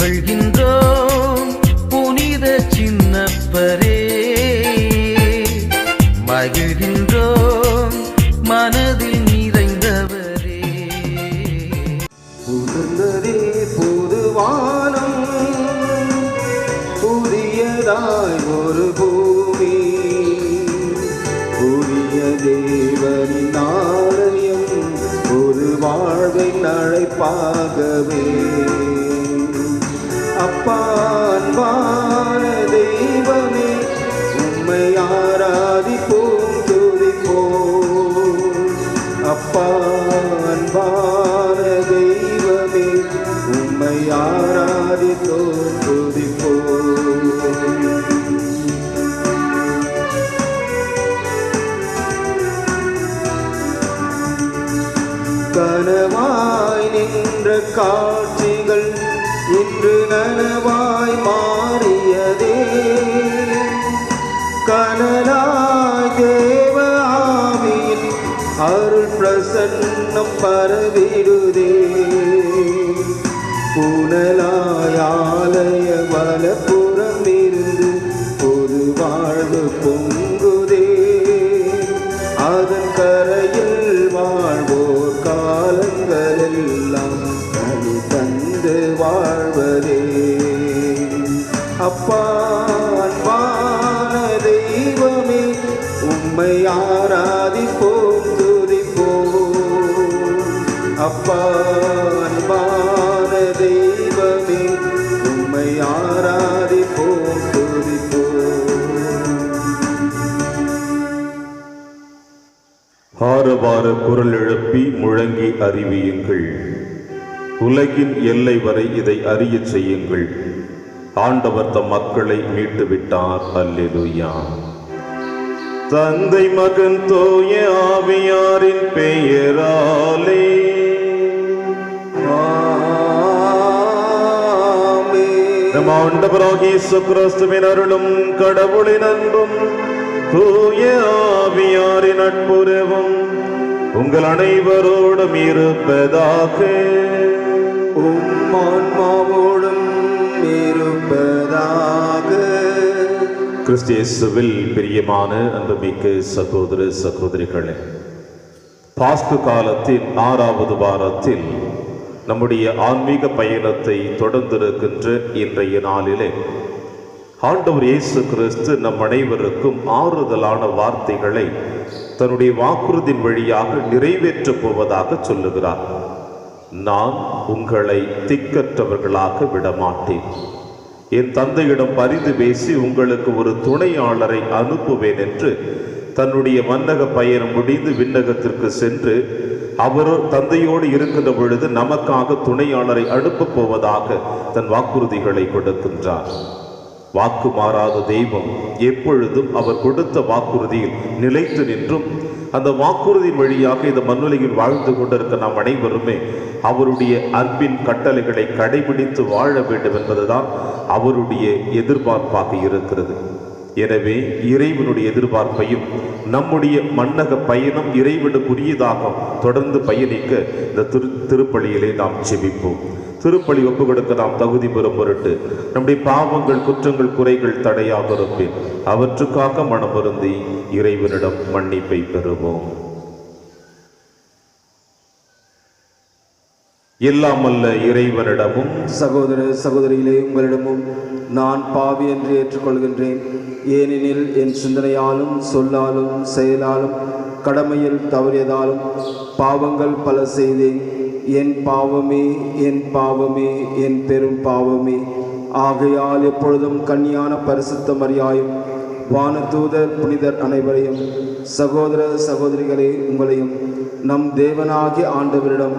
புகழ்கின்றோம் புனித சின்னப்பரே, மகிழ்கின்றோம் மனதில் நிறைந்தவரே. புதுந்ததே புதுவானம், புதியதாய் ஒரு பூமி, புதிய தேவனின் ஆலயம், புது வாழ்வின் அழைப்பாகவே. அப்பா அன்பான தெய்வமே, உம்மை ஆராதிப்போம் துதிப்போம். அப்பா அன்பான தெய்வமே, உம்மை ஆராதிப்போம் துதிப்போம். கனவாய் நின்ற காட்சிகள் இன்று நனவாய் மாறியதே, கனலாய் தேவ ஆவியின் அருள் பிரசன்னம் பரவிடுதே. புனலாய் ஆலய வலப்புறம் இருந்து பொது வாழ்வு பொங்குதே, அதன் கரையில் வாழ்வோர் காலங்களெல்லாம் கனி தந்து வாழ்வதே. அப்பா அன்பான தெய்வமே, உம்மை ஆராதிப்போம் துதிப்போம். அப்பா அன்பான தெய்வமே, உம்மை ஆராதிப்போம் துதிப்போம். ஆரவார குரல் எழுப்பி முழங்கி அறிவியுங்கள், உலகின் எல்லை வரை இதை அறியச் செய்யுங்கள். ஆண்டவர் தம் மக்களை மீட்டு விட்டார். அல்லேலூயா. தந்தை மகன் தூய ஆவியாரின் பெயராலே நம் ஆண்டவராகிய இயேசு கிறிஸ்துவின் அருளும் கடவுளின் அன்பும் தூய ஆவியாரின் நட்புறவும் உங்கள் அனைவரோடும் இருப்பதாக. உம் ஆன்மாவோடும் இருப்பதாக. கிறிஸ்து இயேசுவில் பிரியமான அன்புமிக்க சகோதர சகோதரிகளே, பாஸ்கு காலத்தின் 6வது வாரத்தில் நம்முடைய ஆன்மீக பயணத்தை தொடர்ந்திருக்கின்ற இன்றைய நாளிலே ஆண்டவர் இயேசு கிறிஸ்து நம் அனைவருக்கும் ஆறுதலான வார்த்தைகளை தன்னுடைய வாக்குறுதியின் வழியாக நிறைவேற்றப் போவதாக சொல்லுகிறார். நான் உங்களை திக்கற்றவர்களாக விடமாட்டேன், என் தந்தையிடம் பரிந்து பேசி உங்களுக்கு ஒரு துணையாளரை அனுப்புவேன் என்று தன்னுடைய மன்னக பயணம் முடிந்து விண்ணகத்திற்கு சென்று அவர் தந்தையோடு இருக்கின்ற பொழுது நமக்காக துணையாளரை அனுப்பப் போவதாக தன் வாக்குறுதிகளை கொடுக்கின்றார். வாக்கு மாறாத தெய்வம் எப்பொழுதும் அவர் கொடுத்த வாக்குறுதியில் நிலைத்து நின்றும் அந்த வாக்குறுதியின் வழியாக இந்த மண்ணுலகில் வாழ்ந்து கொண்டிருக்க நாம் அனைவருமே அவருடைய அன்பின் கட்டளைகளை கடைபிடித்து வாழ வேண்டும் என்பதுதான் அவருடைய எதிர்பார்ப்பாக இருக்கிறது. எனவே இறைவனுடைய எதிர்பார்ப்பையும் நம்முடைய மன்னக பயணம் இறைவனுக்குரியதாக தொடர்ந்து பயணிக்க இந்த திருப்பலியிலே நாம் செபிப்போம். திருப்பலி ஒப்பு கொடுக்க நாம் தகுதி பெறும் பொருட்டு நம்முடைய பாவங்கள், குற்றங்கள், குறைகள் தடையாக இருப்பேன் அவற்றுக்காக மனம் வருந்தி இறைவனிடம் மன்னிப்பை பெறுவோம். எல்லாம் அல்ல இறைவனிடமும் சகோதர சகோதரிகளே, உங்களிடமும் நான் பாவி என்று ஏற்றுக்கொள்கின்றேன். ஏனெனில் என் சிந்தனையாலும் சொல்லாலும் செயலாலும் கடமையில் தவறியதாலும் பாவங்கள் பல செய்தேன். என் பாவமே, என் பாவமே, என் பெரும் பாவமே. ஆகையால் எப்பொழுதும் கன்னியான பரிசுத்த மரியாயும் வானதூதர் புனிதர் அனைவரையும், சகோதர சகோதரிகளே உங்களையும் நம் தேவனாகிய ஆண்டவரிடம்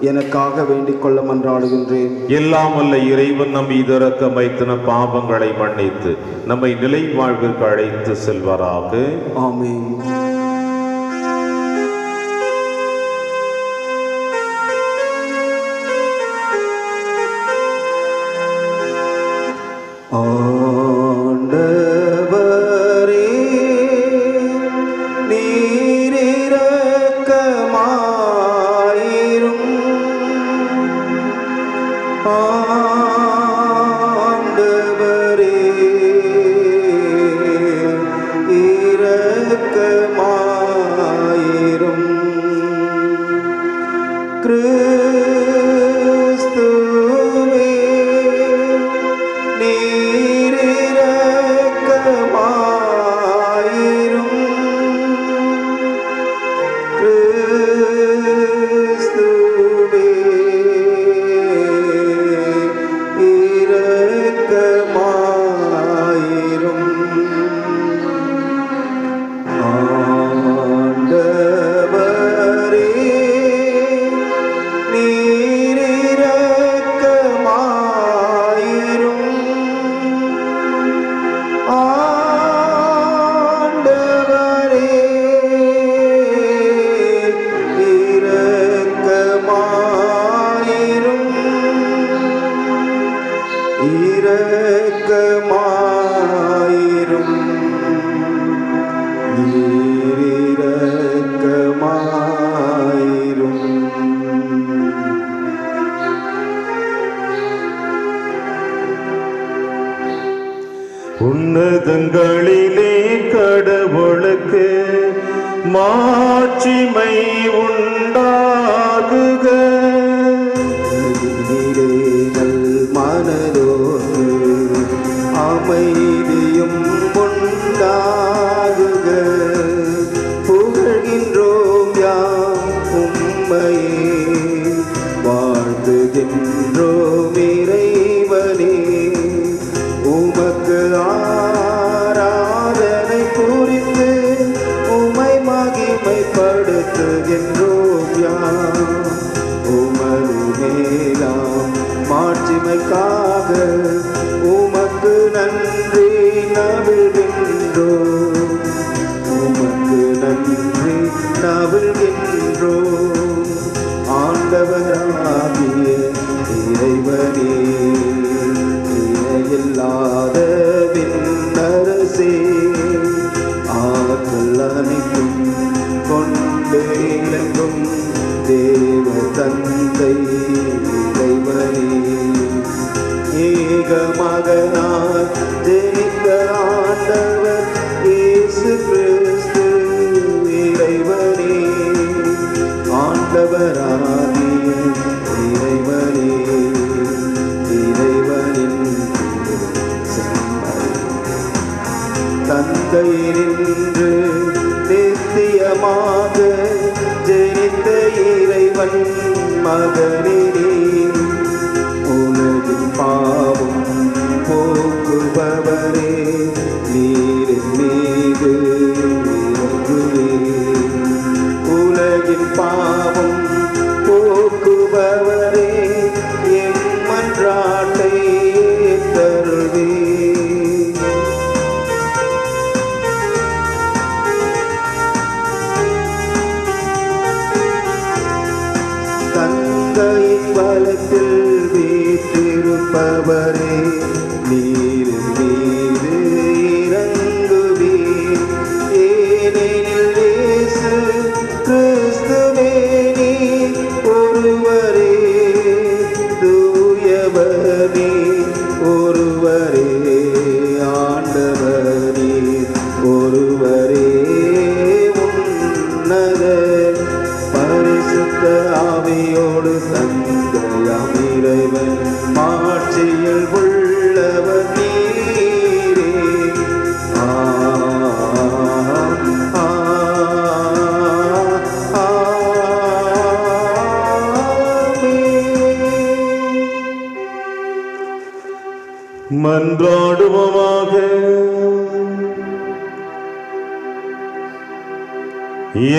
எனக்காக வேண்டிக் கொள்ள மன்றாடுகின்றேன். எல்லாம் அல்ல இறைவன் நம் மீது இரக்கம் வைத்து நம் பாவங்களை மன்னித்து நம்மை நிலை வாழ்விற்கு அழைத்து செல்வாராக. ஆமென். ஆண்டவரே, நீர் இரக்கமாயிரும். ஆண்டவரே, இரக்கமாயிரும் நீர் இரக்கமாயிரும். உன்னதங்களிலே கடவுளுக்கு மாட்சிமை உண்டாகுக. நீரேனல் மனதோடு அமைதியும் உண்டாகுக. புகழ்கின்றோம் யாம் உம்மையே, வாழ்த்துகின்றோம் இறைவனே. உமக்கு ஆராதனை புரிந்து உமை மகிமைப்படுத்துகின்றோம் யாம். உமது மேலாம் மாட்சிமைக்காக உமக்கு நன்றி நவிழ்கின்றோம். உமக்கு நன்றி நவிழ்கின்றோம். ஆண்டவராகிய இறைவனே, இல்லாத விண்ணரசே, ஆற்றல் அனைத்தும் கொண்டு இலங்கும் தேவ தந்தை இறைவனே, ஏக மகனாய் ஜெனித்த ஆண்டவர் இயேசு கிறிஸ்து இறைவனே, ஆண்டவராகிய இறைவனே, இறைவனின் தந்தையினின்று நித்தியமாக ஜெனித்த இறைவன் மகனினே, உலகின் பாவம் போக்குபவரே, நீரின் மீது இறங்குவே. உலகின் பாவம் போக்குபவரே, எம் மன்றாட்டை ஏற்றருள்வே. தந்தையின் வலத்தில் வீற்றிருப்பவரே, நீரின் மீது இறங்குவே. ஏனெனில் இயேசு கிறிஸ்துவே நீர் ஒருவரே, தூயவரே ஒருவரே, ஆண்டவரே ஒருவரே, உன்னத பரிசுத்த ஆவியோடு தந்தையாம் இறைவன் மாட்சியில் உள்ளவர் நீரே. மன்றாடுவோமாக.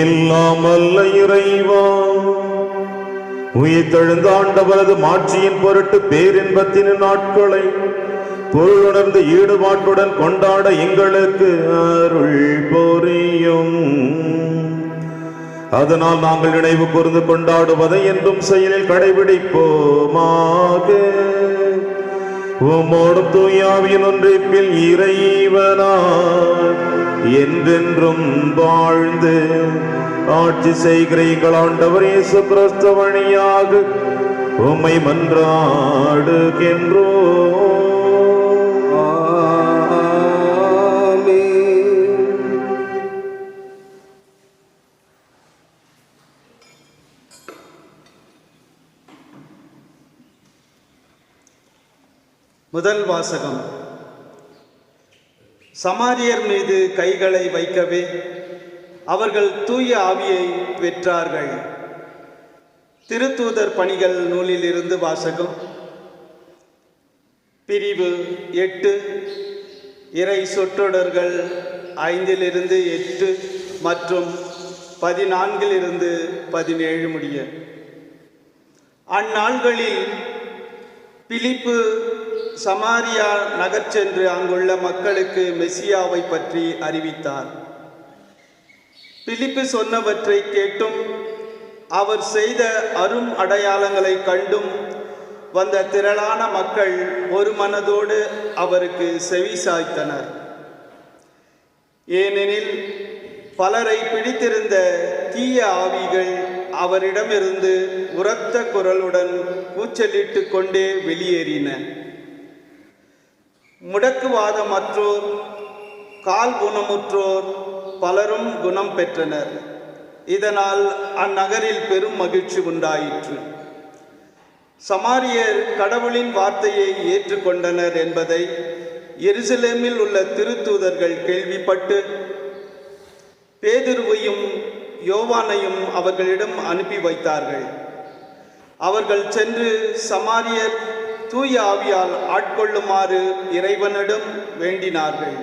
எல்லாம் வல்ல இறைவா, உயிர்த்தெழுந்த ஆண்டவரது மாட்சியின் பொருட்டு பேரின்பத்தின் நாட்களை பொருளுணர்ந்து ஈடுபாட்டுடன் கொண்டாட எங்களுக்கு அருள் புரியும். அதனால் நாங்கள் நினைவு கூர்ந்து கொண்டாடுவதை என்றும் செயலில் கடைபிடிப்போமாக. உம்மோடு தூயாவின் ஒன்றிப்பில் இறைவனாய் என்றென்றும் வாழ்ந்து ஆட்சி செய்கிற எங்கள் ஆண்டவர் இயேசு கிறிஸ்து வழியாக உம்மை மன்றாடுகின்றோம். முதல் வாசகம். சமாரியர் மீது கைகளை வைக்கவே அவர்கள் தூய ஆவியை பெற்றார்கள். திருத்தூதர் பணிகள் நூலிலிருந்து வாசகம். பிரிவு 8, இறை சொற்றொடர்கள் 5-8 மற்றும் 14-17 முடிய. அந்நாள்களில் பிலிப்பு சமாரியா நகர் சென்று அங்குள்ள மக்களுக்கு மெசியாவை பற்றி அறிவித்தார். பிலிப்பு சொன்னவற்றை கேட்டும் அவர் செய்த அரும் அடையாளங்களை கண்டும் வந்த திரளான மக்கள் ஒரு மனதோடு அவருக்கு செவி சாய்த்தனர். ஏனெனில் பலரை பிடித்திருந்த தீய ஆவிகள் அவரிடமிருந்து உரத்த குரலுடன் கூச்சலிட்டு கொண்டே வெளியேறின. முடக்குவாதமற்றோர், கால் ஊனமுற்றோர் பலரும் குணம் பெற்றனர். இதனால் அந்நகரில் பெரும் மகிழ்ச்சி உண்டாயிற்று. சமாரியர் கடவுளின் வார்த்தையை ஏற்றுக்கொண்டனர் என்பதை எருசலேமில் உள்ள திருத்தூதர்கள் கேள்விப்பட்டு பேதுருவையும் யோவானையும் அவர்களிடம் அனுப்பி வைத்தார்கள். அவர்கள் சென்று சமாரியர் தூய ஆவியால் ஆட்கொள்ளுமாறு இறைவனிடம் வேண்டினார்கள்.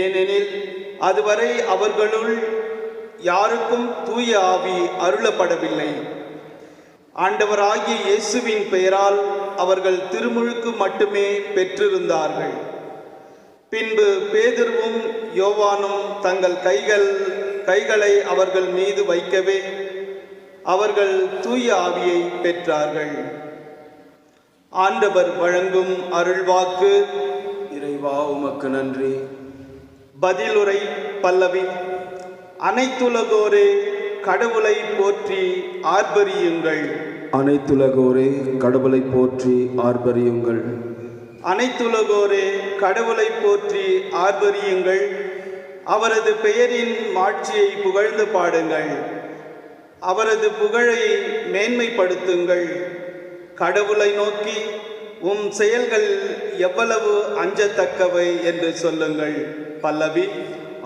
ஏனெனில் அதுவரை அவர்களுள் யாருக்கும் தூய ஆவி அருளப்படவில்லை. ஆண்டவராகிய இயேசுவின் பெயரால் அவர்கள் திருமுழுக்கு மட்டுமே பெற்றிருந்தார்கள். பின்பு பேதுருவும் யோவானும் தங்கள் கைகளை அவர்கள் மீது வைக்கவே அவர்கள் தூய ஆவியை பெற்றார்கள். ஆண்டவர் வழங்கும் அருள்வாக்கு. இறைவா உமக்கு நன்றி. பதிலுரை பல்லவி. அனைத்துலகோரே கடவுளை போற்றி ஆர்ப்பரியுங்கள். அனைத்துலகோரே கடவுளை போற்றி ஆர்ப்பரியுங்கள். அனைத்துலகோரே கடவுளை போற்றி ஆர்ப்பரியுங்கள். அவரது பெயரின் மாட்சியை புகழ்ந்து பாடுங்கள். அவரது புகழை மேன்மைப்படுத்துங்கள். கடவுளை நோக்கி உம் செயல்கள் எவ்வளவு அஞ்சத்தக்கவை என்று சொல்லுங்கள். பல்லவி.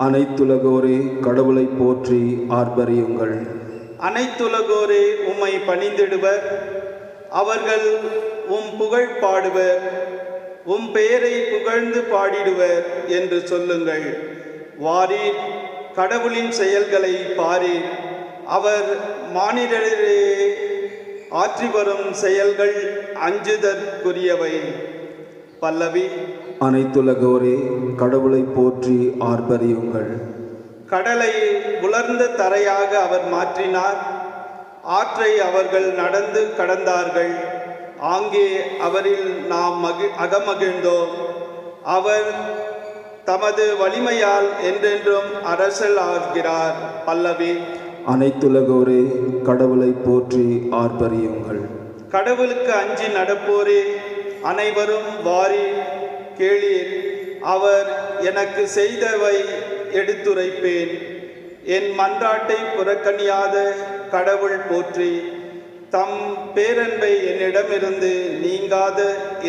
அனைத்துலகோரே கடவுளை போற்றி ஆர்ப்பரியுங்கள். அனைத்துலகோரே உம்மை பணிந்திடுவர். அவர்கள் உம் புகழ் பாடுவர். உம் பெயரை புகழ்ந்து பாடிடுவர் என்று சொல்லுங்கள். வாரீர், கடவுளின் செயல்களை பாரீர். அவர் மானிடரே ஆற்றி வரும் செயல்கள் அஞ்சுதற்குரியவை. பல்லவி. அனைத்துலகோரே கடவுளை போற்றி ஆர்ப்பரியுங்கள். கடலை உலர்ந்த தரையாக அவர் மாற்றினார். ஆற்றை அவர்கள் நடந்து கடந்தார்கள். ஆங்கே அவரில் நாம் அகமகிழ்ந்தோம். அவர் தமது வலிமையால் என்றென்றும் அரசல் ஆகிறார். பல்லவி. அனைத்துலகோரே கடவுளை போற்றி ஆர்ப்பரியுங்கள். கடவுளுக்கு அஞ்சி நடப்போரே அனைவரும் வாரி கேளீர். அவர் எனக்கு செய்தவை எடுத்துரைப்பேன். என் மன்றாட்டை புறக்கணியாத கடவுள் போற்றி. தம் பேரன்பை என்னிடமிருந்து நீங்காத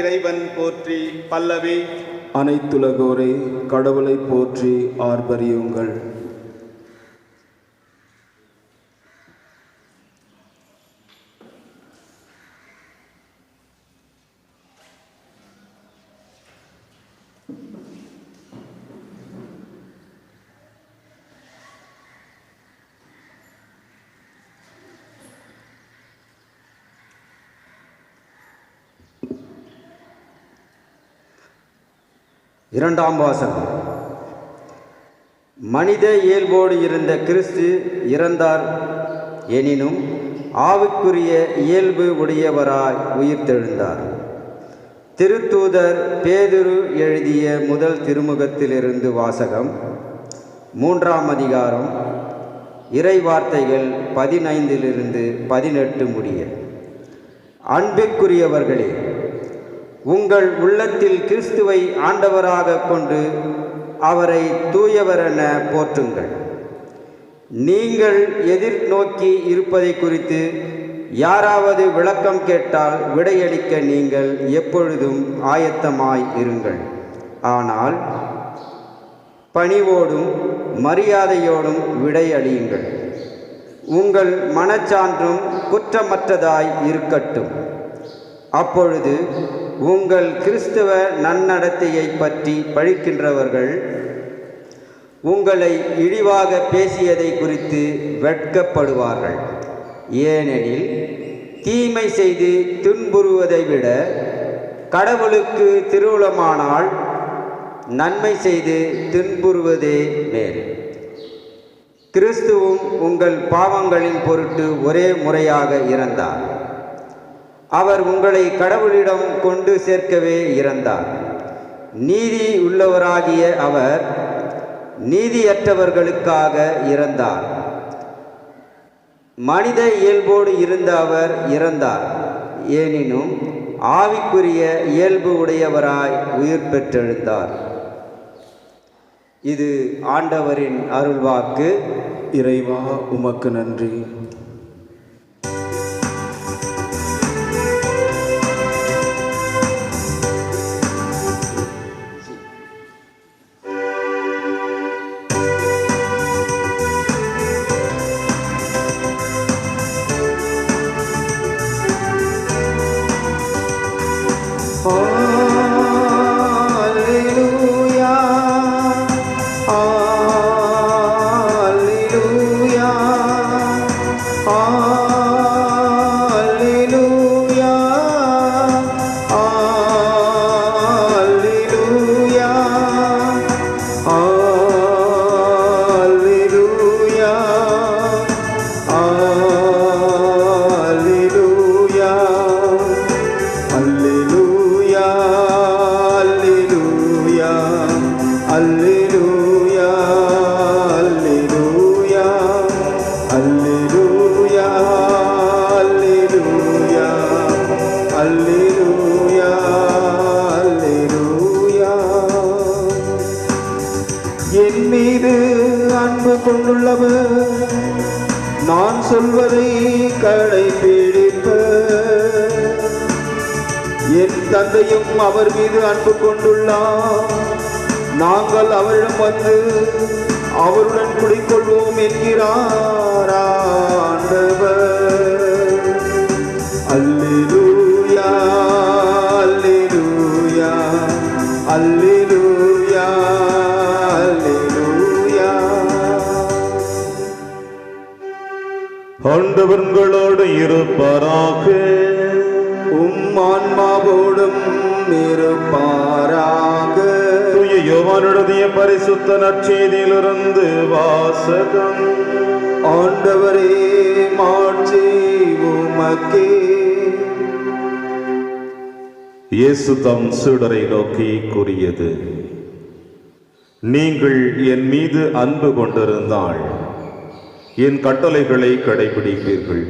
இறைவன் போற்றி. பல்லவி. அனைத்துலகோரே கடவுளை போற்றி ஆர்ப்பரியுங்கள். இரண்டாம் வாசகம். மனித இயல்போடு இருந்த கிறிஸ்து இறந்தார் எனினும் ஆவிக்குரிய இயல்பு உடையவராய் உயிர்த்தெழுந்தார். திருத்தூதர் பேதுரு எழுதிய முதல் திருமுகத்திலிருந்து வாசகம். 3ஆம் அதிகாரம், இறை வார்த்தைகள் 15 - 18 முடிய. அன்பிற்குரியவர்களே, உங்கள் உள்ளத்தில் கிறிஸ்துவை ஆண்டவராக கொண்டு அவரை தூயவரென போற்றுங்கள். நீங்கள் எதிர்நோக்கி இருப்பதை குறித்து யாராவது விளக்கம் கேட்டால் விடையளிக்க நீங்கள் எப்பொழுதும் ஆயத்தமாய் இருங்கள். ஆனால் பணிவோடும் மரியாதையோடும் விடையளியுங்கள். உங்கள் மனச்சான்றும் குற்றமற்றதாய் இருக்கட்டும். அப்பொழுது உங்கள் கிறிஸ்தவ நன்னடத்தையை பற்றி பழிக்கின்றவர்கள் உங்களை இழிவாக பேசியதை குறித்து வெட்கப்படுவார்கள். ஏனெனில் தீமை செய்து துன்புறுவதை விட கடவுளுக்கு திருவுளமானால் நன்மை செய்து துன்புறுவதே மேல். கிறிஸ்துவும் உங்கள் பாவங்களின் பொருட்டு ஒரே முறையாக இறந்தார். அவர் உங்களை கடவுளிடம் கொண்டு சேர்க்கவே இறந்தார். நீதி உள்ளவராகிய அவர் நீதியற்றவர்களுக்காக இறந்தார். மனித இயல்போடு இருந்த அவர் இறந்தார். எனினும் ஆவிக்குரிய இயல்பு உடையவராய் உயிர் பெற்றெழுந்தார். இது ஆண்டவரின் அருள்வாக்கு. இறைவா உமக்கு நன்றி. என் மீது அன்பு கொண்டுள்ளவர் நான் சொல்வதை கடைபிடிப்பர். என் தந்தையும் அவர் மீது அன்பு கொண்டுள்ளார். நாங்கள் அவரிடம் வந்து அவருடன் குடிக்கொள்வோம் என்கிறார் ஆண்டவர். அல்லேலூயா அல்லேலூயா அல்லேலூயா அல்லேலூயா. ஆண்டவர்களோடு இருப்பாராக. உம் ஆன்மாவோடும் இருப்பாராக. தூய யோவானுடைய பரிசுத்த நற்செய்தியிலிருந்து வாசகம். ஆண்டவரே மாட்சி உமக்கே. இயேசு தம் சீடரை நோக்கி கூறியது, நீங்கள் என் மீது அன்பு கொண்டிருந்தால் என் கட்டளைகளை கடைபிடிப்பீர்கள்.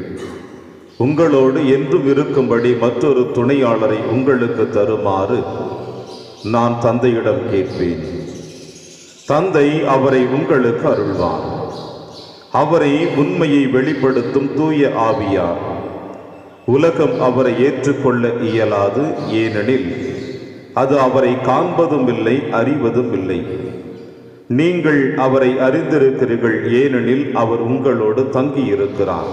உங்களோடு என்றும் இருக்கும்படி மற்றொரு துணையாளரை உங்களுக்கு தருமாறு நான் தந்தையிடம் கேட்பேன். தந்தை அவரை உங்களுக்கு அருள்வார். அவரை உண்மையை வெளிப்படுத்தும் தூய ஆவியார். உலகம் அவரை ஏற்றுக்கொள்ள இயலாது, ஏனெனில் அது அவரை காண்பதும் இல்லை, அறிவதும் இல்லை. நீங்கள் அவரை அறிந்திருக்கிறீர்கள், ஏனெனில் அவர் உங்களோடு தங்கியிருக்கிறார்,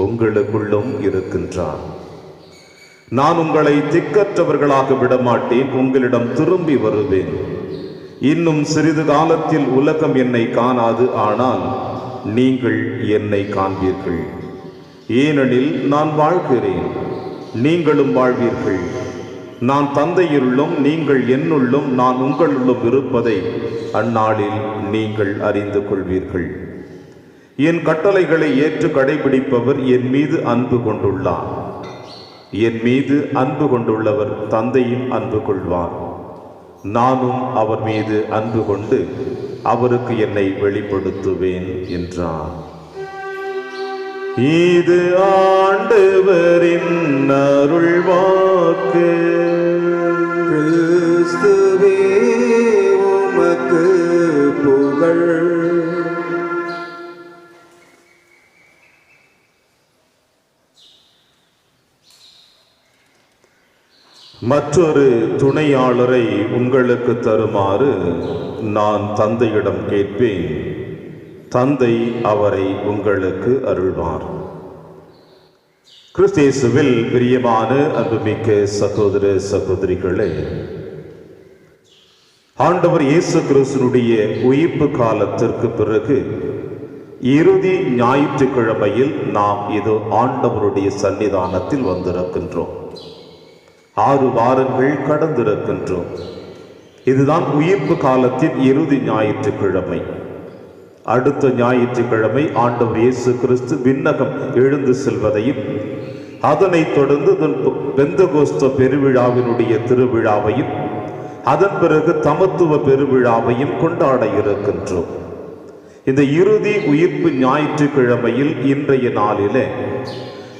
உங்களுக்குள்ளும் இருக்கின்றார். நான் உங்களை திக்கற்றவர்களாக விடமாட்டேன், உங்களிடம் திரும்பி வருவேன். இன்னும் சிறிது காலத்தில் உலகம் என்னை காணாது, ஆனால் நீங்கள் என்னை காண்பீர்கள். ஏனெனில் நான் வாழ்கிறேன், நீங்களும் வாழ்வீர்கள். நான் தந்தையுள்ளும் நீங்கள் என்னுள்ளும் நான் உங்களுள்ளும் இருப்பதை அந்நாளில் நீங்கள் அறிந்து கொள்வீர்கள். என் கட்டளைகளை ஏற்று கடைபிடிப்பவர் என் மீது அன்பு கொண்டுள்ளார். என் மீது அன்பு கொண்டுள்ளவர் தந்தையும் அன்பு கொள்வார். நானும் அவர் மீது அன்பு கொண்டு அவருக்கு என்னை வெளிப்படுத்துவேன் என்றார். இது ஆண்டவரின் அருள்வாக்கு. கிறிஸ்துவே உமக்கு புகழ். மற்றொரு துணையாளரை உங்களுக்கு தருமாறு நான் தந்தையிடம் கேட்பேன். தந்தை அவரை உங்களுக்கு அருள்வார். கிறிஸ்தேசுவில் பிரியமான அன்புமிக்க சகோதர சகோதரிகளே, ஆண்டவர் இயேசு கிறிஸ்துனுடைய உயிர்ப்பு காலத்திற்கு பிறகு இறுதி ஞாயிற்றுக்கிழமையில் நாம் இது ஆண்டவருடைய சன்னிதானத்தில் வந்திருக்கின்றோம். 6 வாரங்கள் கடந்திருக்கின்றோம். இதுதான் உயிர்ப்பு காலத்தின் இறுதி ஞாயிற்றுக்கிழமை. அடுத்த ஞாயிற்றுக்கிழமை ஆண்டவர் இயேசு கிறிஸ்து விண்ணகம் எழுந்து செல்வதையும் அதனைத் தொடர்ந்து பெந்தகோஸ்த பெருவிழாவினுடைய திருவிழாவையும் அதன் பிறகு தமத்துவ பெருவிழாவையும் கொண்டாட இருக்கின்றோம். இந்த இறுதி உயிர்ப்பு ஞாயிற்றுக்கிழமையில் இன்றைய நாளிலே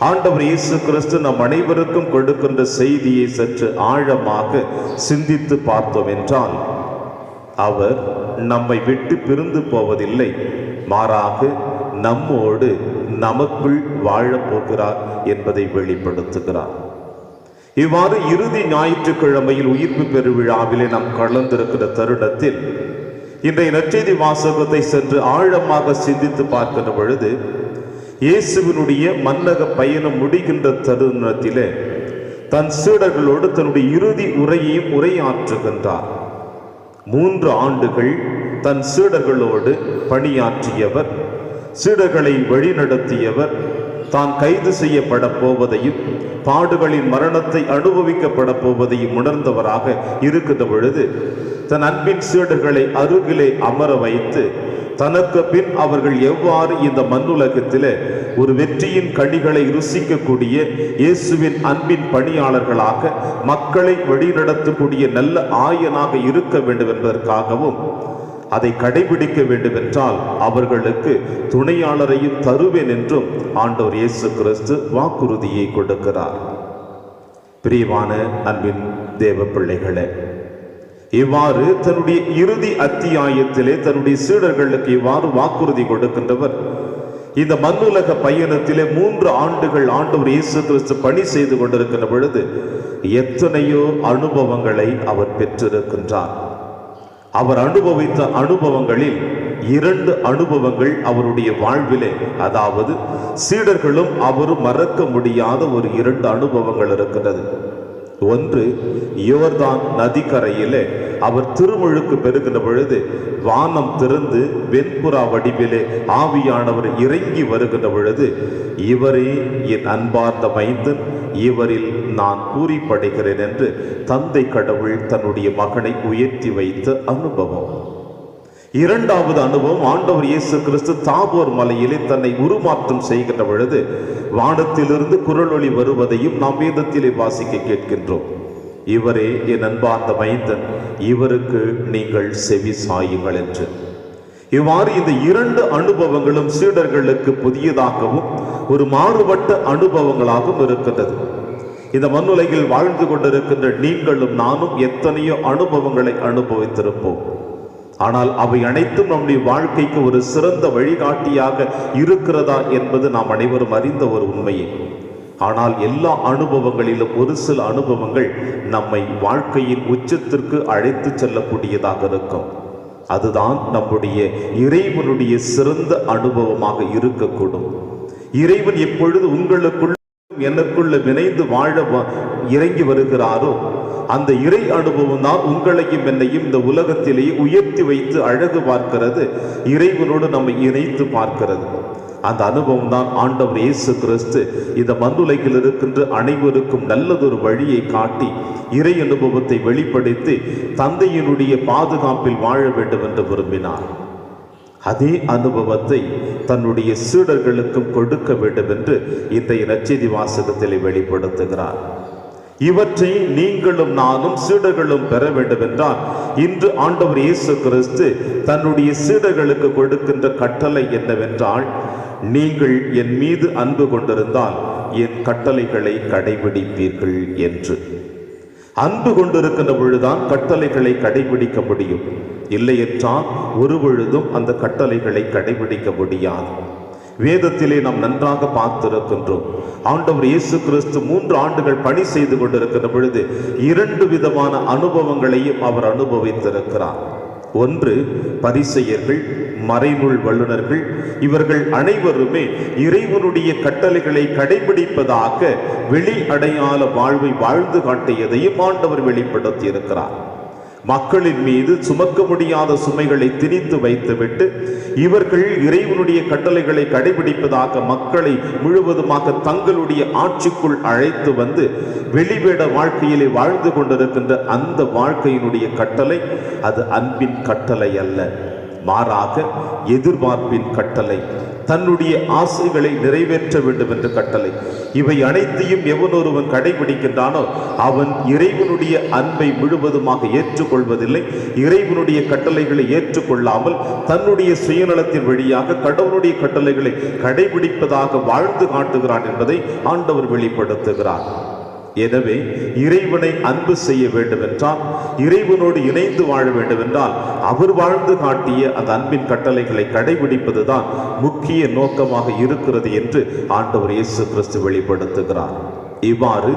ஆண்டவர் இயேசு கிறிஸ்து நம் அனைவருக்கும் கொடுக்கின்ற செய்தியை சற்று ஆழமாக சிந்தித்து பார்த்தோம் என்றால், அவர் நம்மை விட்டு பிரிந்து போவதில்லை, மாறாக நம்மோடு நமக்குள் வாழப் போகிறார் என்பதை வெளிப்படுத்துகிறார். இவ்வாறு இறுதி ஞாயிற்றுக்கிழமையில் உயிர்ப்பு பெருவிழாவிலே நாம் கலந்திருக்கிற தருணத்தில் இன்றைய நற்செய்தி வாசகத்தை சென்று ஆழமாக சிந்தித்து பார்க்கின்ற பொழுது, இயேசுவினுடைய மன்னக பயணம் முடிகின்ற தருணத்திலே தன் சீடர்களோடு தன்னுடைய இறுதி உரையையும் உரையாற்றுகின்றார். 3 ஆண்டுகள் தன் சீடர்களோடு பணியாற்றியவர், சீடர்களை வழிநடத்தியவர், தான் கைது செய்யப்பட போவதையும் பாடுகளின் மரணத்தை அனுபவிக்கப்பட போவதையும் உணர்ந்தவராக இருக்கின்ற பொழுது தன் அன்பின் சீடர்களை அருகிலே அமர வைத்து தனக்கு பின் அவர்கள் எவ்வாறு இந்த மண்ணுலகத்திலே ஒரு வெற்றியின் கனிகளை ருசிக்கக்கூடிய இயேசுவின் அன்பின் பணியாளர்களாக மக்களை வழிநடத்தக்கூடிய நல்ல ஆயனாக இருக்க வேண்டும் என்பதற்காகவும் அதை கடைபிடிக்க வேண்டும் என்றால் அவர்களுக்கு துணையாளரையும் தருவேன் என்றும் ஆண்டவர் இயேசு கிறிஸ்து வாக்குறுதியை கொடுக்கிறார். பிரியமான அன்பின் தேவ பிள்ளைகளே, இவ்வாறு தன்னுடைய இறுதி அத்தியாயத்திலே தன்னுடைய சீடர்களுக்கு இவ்வாறு வாக்குறுதி கொடுக்கின்றவர் இந்த மண்ணுலக பயணத்திலே 3 ஆண்டுகள் ஆண்டவர் இயேசு கிறிஸ்து பணி செய்து கொண்டிருக்கின்ற பொழுது எத்தனையோ அனுபவங்களை அவர் பெற்றிருக்கின்றார். அவர் அனுபவித்த அனுபவங்களில் 2 அனுபவங்கள் அவருடைய வாழ்விலே, அதாவது சீடர்களும் அவரும் மறக்க முடியாத ஒரு 2 அனுபவங்கள் இருக்கிறது. ஒன்று, யோர்தான் நதிக்கரையிலே அவர் திருமுழுக்கு பெறுகின்ற பொழுது வானம் திறந்து வெண்புறா வடிவிலே ஆவியானவர் இறங்கி வருகின்ற பொழுது, இவரே என் அன்பார்ந்த மைந்தன், இவரில் நான் பூரிப்படைகிறேன் என்று தந்தை கடவுள் தன்னுடைய மகனை உயர்த்தி வைத்த அனுபவம். 2வது அனுபவம், ஆண்டவர் இயேசு கிறிஸ்து தாபோர் மலையிலே தன்னை உருமாற்றம் செய்கின்ற பொழுது வானத்திலிருந்து குரலொளி வருவதையும் நாம் வேதத்திலே வாசிக்க கேட்கின்றோம். இவரே என் அன்பார்ந்த மைந்தன், இவருக்கு நீங்கள் செவி சாயுங்கள் என்று. இவ்வாறு இந்த 2 அனுபவங்களும் சீடர்களுக்கு புதியதாகவும் ஒரு மாறுபட்ட அனுபவங்களாகவும் இருக்கின்றது. இந்த மண்ணுலகில் வாழ்ந்து கொண்டிருக்கின்ற நீங்களும் நானும் எத்தனையோ அனுபவங்களை அனுபவித்திருப்போம். ஆனால் அவை அனைத்தும் நம்முடைய வாழ்க்கைக்கு ஒரு சிறந்த வழிகாட்டியாக இருக்கிறதா என்பது நாம் அனைவரும் அறிந்த ஒரு உண்மையே. ஆனால் எல்லா அனுபவங்களிலும் ஒரு சில அனுபவங்கள் நம்மை வாழ்க்கையின் உச்சத்திற்கு அழைத்து செல்லக்கூடியதாக இருக்கும். அதுதான் நம்முடைய இறைவனுடைய சிறந்த அனுபவமாக இருக்கக்கூடும். இறைவன் எப்பொழுது உங்களுக்குள் எனக்குள்ள இணைந்து வாழ இறங்கி வருகிறாரோ அந்த இறை அனுபவம் தான் உங்களையும் என்னையும் இந்த உலகத்திலேயே உயர்த்தி வைத்து அழகு பார்க்கிறது, இறைவனோடு நம்மை இணைத்து பார்க்கிறது. அந்த அனுபவம் தான் ஆண்டவர் இயேசு கிறிஸ்து இந்த மண்ணுலகில் இருக்கின்ற அனைவருக்கும் நல்லதொரு வழியை காட்டி இறை அனுபவத்தை வெளிப்படுத்தி தந்தையினுடைய பாதுகாப்பில் வாழ வேண்டும் என்று விரும்பினார். அதே அனுபவத்தை தன்னுடைய சீடர்களுக்கும் கொடுக்க வேண்டும் என்று இன்றைய நற்செய்தி வாசகத்தில் வெளிப்படுத்துகிறார். இவற்றை நீங்களும் நானும் சீடர்களும் பெற வேண்டும் என்றால் இன்று ஆண்டவர் இயேசு கிறிஸ்து தன்னுடைய சீடர்களுக்கு கொடுக்கின்ற கட்டளை என்னவென்றால், நீங்கள் என் மீது அன்பு கொண்டிருந்தால் என் கட்டளைகளை கடைபிடிப்பீர்கள் என்று. அன்பு கொண்டிருக்கின்ற பொழுதுதான் கட்டளைகளை கடைபிடிக்க முடியும். இல்லை என்றால் ஒரு பொழுதும் அந்த கட்டளைகளை கடைபிடிக்க முடியாது. வேதத்திலே நாம் நன்றாக பார்த்திருக்கின்றோம். ஆண்டவர் இயேசு கிறிஸ்து 3 ஆண்டுகள் பணி செய்து கொண்டிருக்கின்ற பொழுது 2 விதமான அனுபவங்களையும் அவர் அனுபவித்திருக்கிறார். ஒன்று, பரிசேயர்கள், மறைநூல் வல்லுநர்கள், இவர்கள் அனைவருமே இறைவனுடைய கட்டளைகளை கடைபிடிப்பதாக வெளி அடையாள வாழ்வை வாழ்ந்து காட்டியதையும் ஆண்டவர் வெளிப்படுத்தி இருக்கிறார். மக்களின் மீது சுமக்க முடியாத சுமைகளை திணித்து வைத்துவிட்டு இவர்கள் இறைவனுடைய கட்டளைகளை கடைபிடிப்பதாக மக்களை முழுவதுமாக தங்களுடைய ஆட்சிக்குள் அழைத்து வந்து வெளிவேட வாழ்க்கையிலே வாழ்ந்து கொண்டிருக்கின்ற அந்த வாழ்க்கையினுடைய கட்டளை அது அன்பின் கட்டளை அல்ல, மாறாக எதிர்பார்ப்பின் கட்டளை, தன்னுடைய ஆசைகளை நிறைவேற்ற வேண்டும் என்ற கட்டளை. இவை அனைத்தையும் எவனொருவன் கடைபிடிக்கின்றானோ அவன் இறைவனுடைய அன்பை முழுவதுமாக ஏற்றுக்கொள்வதில்லை. இறைவனுடைய கட்டளைகளை ஏற்றுக்கொள்ளாமல் தன்னுடைய சுயநலத்தின் வழியாக கடவுளுடைய கட்டளைகளை கடைபிடிப்பதாக வாழ்ந்து காட்டுகிறான் என்பதை ஆண்டவர் வெளிப்படுத்துகிறார். எனவே இறைவனை அன்பு செய்ய வேண்டும் என்றால், இறைவனோடு இணைந்து வாழ வேண்டும் என்றால், அவர் வாழ்ந்து காட்டிய அந்த அன்பின் கட்டளைகளை கடைபிடிப்பதுதான் முக்கிய நோக்கமாக இருக்கிறது என்று ஆண்டவர் இயேசு கிறிஸ்து வெளிப்படுத்துகிறார். இவ்வாறு